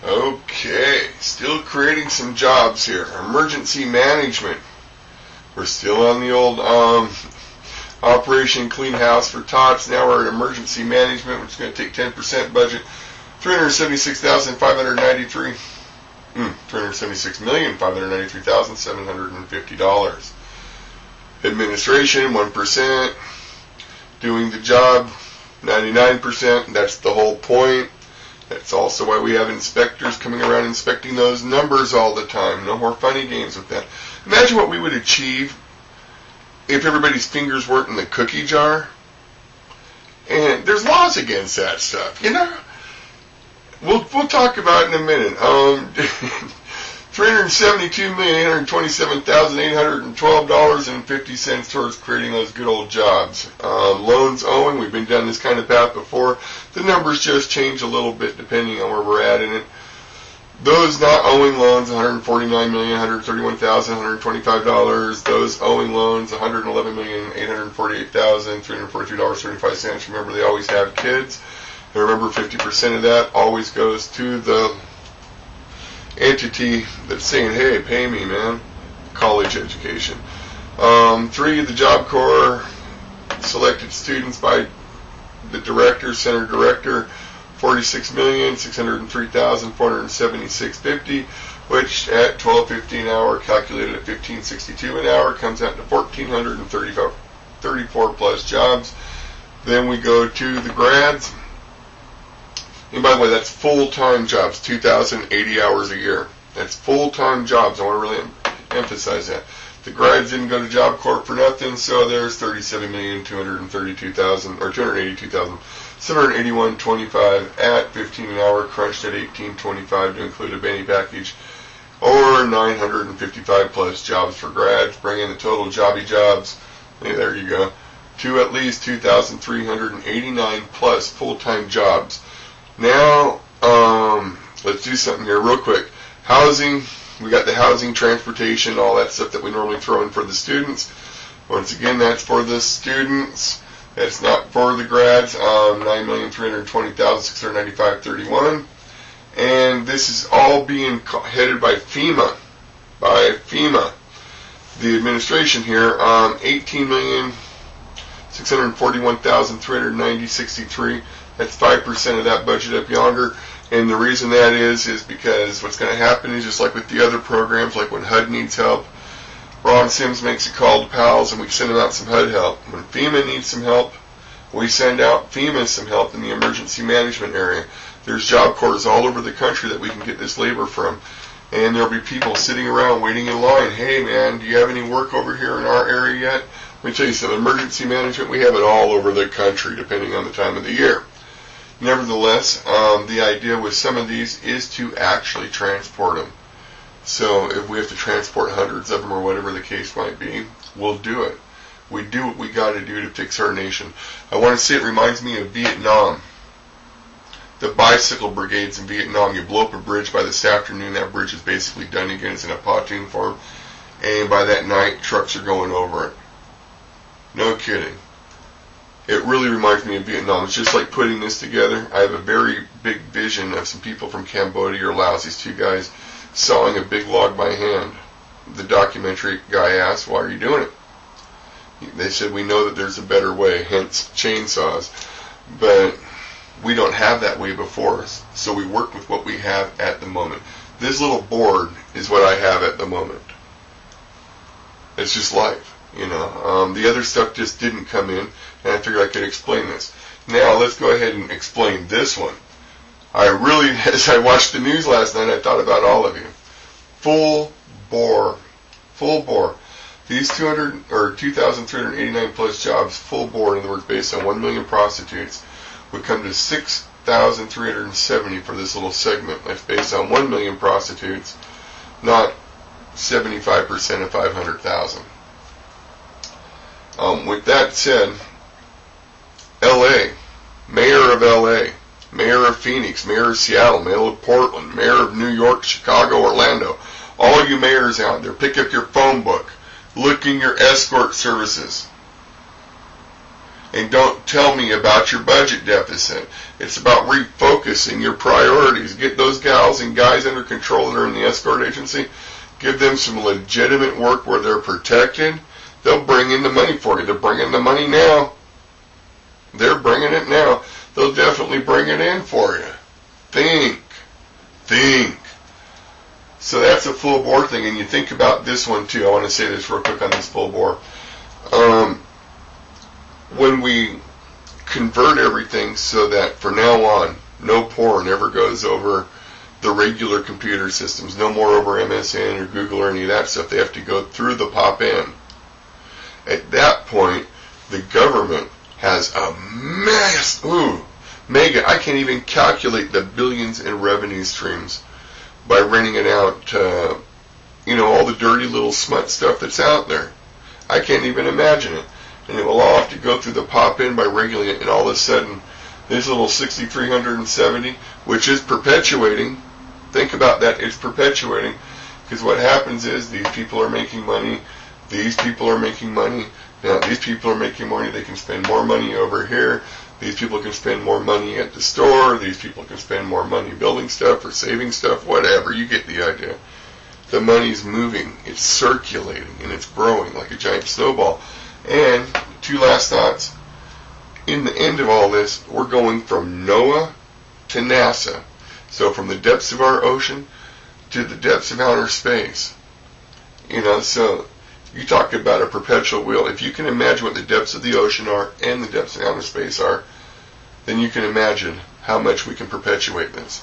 Okay, still creating some jobs here. Emergency management. We're still on the old Operation Clean House for TOTS. Now we're at emergency management, which is going to take 10% budget. $376,593. $376,593,750. Administration, 1%. Doing the job, 99%. That's the whole point. That's also why we have inspectors coming around inspecting those numbers all the time. No more funny games with that. Imagine what we would achieve if everybody's fingers weren't in the cookie jar. And there's laws against that stuff, you know. We'll talk about it in a minute. $372,827,812.50 towards creating those good old jobs. Loans owing, we've been down this kind of path before. The numbers just change a little bit depending on where we're at in it. Those not owing loans, $149,131,125. Those owing loans, $111,848,343.35. Remember, they always have kids. And remember, 50% of that always goes to the entity that's saying, hey, pay me, man. College education. 3, the Job Corps selected students by the director, center director, $46,603,476.50, which at $12.50 an hour, calculated at $15.62 an hour, comes out to 1,434 plus jobs. Then we go to the grads. And by the way, that's full-time jobs, 2,080 hours a year. That's full-time jobs. I want to really emphasize that. The grads didn't go to Job Corps for nothing, so there's $37,232,000 or $282,781.25 at $15 an hour, crunched at $18.25 to include a Benny package, or 955 plus jobs for grads, bringing the total jobby jobs. Hey, there you go, to at least 2,389 plus full-time jobs. Now, let's do something here real quick. Housing, we got the housing, transportation, all that stuff that we normally throw in for the students. Once again, that's for the students. That's not for the grads. $9,320,695.31. And this is all being headed by FEMA. The administration here, $18,641,390.63. That's 5% of that budget up yonder. And the reason that is because what's going to happen is just like with the other programs, like when HUD needs help, Ron Sims makes a call to PALS and we send them out some HUD help. When FEMA needs some help, we send out FEMA some help in the emergency management area. There's Job Corps all over the country that we can get this labor from. And there'll be people sitting around waiting in line. Hey man, do you have any work over here in our area yet? Let me tell you some emergency management, we have it all over the country depending on the time of the year. Nevertheless, the idea with some of these is to actually transport them. So if we have to transport hundreds of them or whatever the case might be, we'll do it. We do what we got to do to fix our nation. I want to say it reminds me of Vietnam. The bicycle brigades in Vietnam. You blow up a bridge by this afternoon, that bridge is basically done again. It's in a pontoon form. And by that night, trucks are going over it. No kidding. It really reminds me of Vietnam. It's just like putting this together. I have a very big vision of some people from Cambodia or Laos, these two guys sawing a big log by hand. The documentary guy asked, why are you doing it? They said, we know that there's a better way, hence chainsaws. But we don't have that way before us, so we work with what we have at the moment. This little board is what I have at the moment. It's just life. You know, the other stuff just didn't come in, and I figured I could explain this. Now, let's go ahead and explain this one. I really, as I watched the news last night, I thought about all of you. Full bore. These 2,389 plus jobs, full bore, in other words, based on 1 million prostitutes, would come to 6,370 for this little segment. That's based on 1 million prostitutes, not 75% of 500,000. With that said, L.A., Mayor of L.A., Mayor of Phoenix, Mayor of Seattle, Mayor of Portland, Mayor of New York, Chicago, Orlando, all you mayors out there, pick up your phone book, look in your escort services, And don't tell me about your budget deficit. It's about refocusing your priorities. Get those gals and guys under control that are in the escort agency. Give them some legitimate work where they're protected. They'll bring in the money for you. They're bringing the money now. They're bringing it now. They'll definitely bring it in for you. Think. So that's a full bore thing. And you think about this one too. I want to say this real quick on this full bore. When we convert everything so that from now on, no porn ever goes over the regular computer systems, no more over MSN or Google or any of that stuff. They have to go through the pop-in. At that point, the government has a mega, I can't even calculate the billions in revenue streams by renting it out to, all the dirty little smut stuff that's out there. I can't even imagine it. And it will all have to go through the pop-in by regulating it, and all of a sudden, this little 6,370, which is perpetuating, think about that, it's perpetuating, because what happens is these people are making money, these people are making money, now these people are making money, they can spend more money over here, these people can spend more money at the store, these people can spend more money building stuff or saving stuff, whatever, you get the idea. The money's moving, it's circulating, and it's growing like a giant snowball. And, two last thoughts. In the end of all this, we're going from NOAA to NASA. So from the depths of our ocean to the depths of outer space. So you talk about a perpetual wheel. If you can imagine what the depths of the ocean are and the depths of outer space are, then you can imagine how much we can perpetuate this.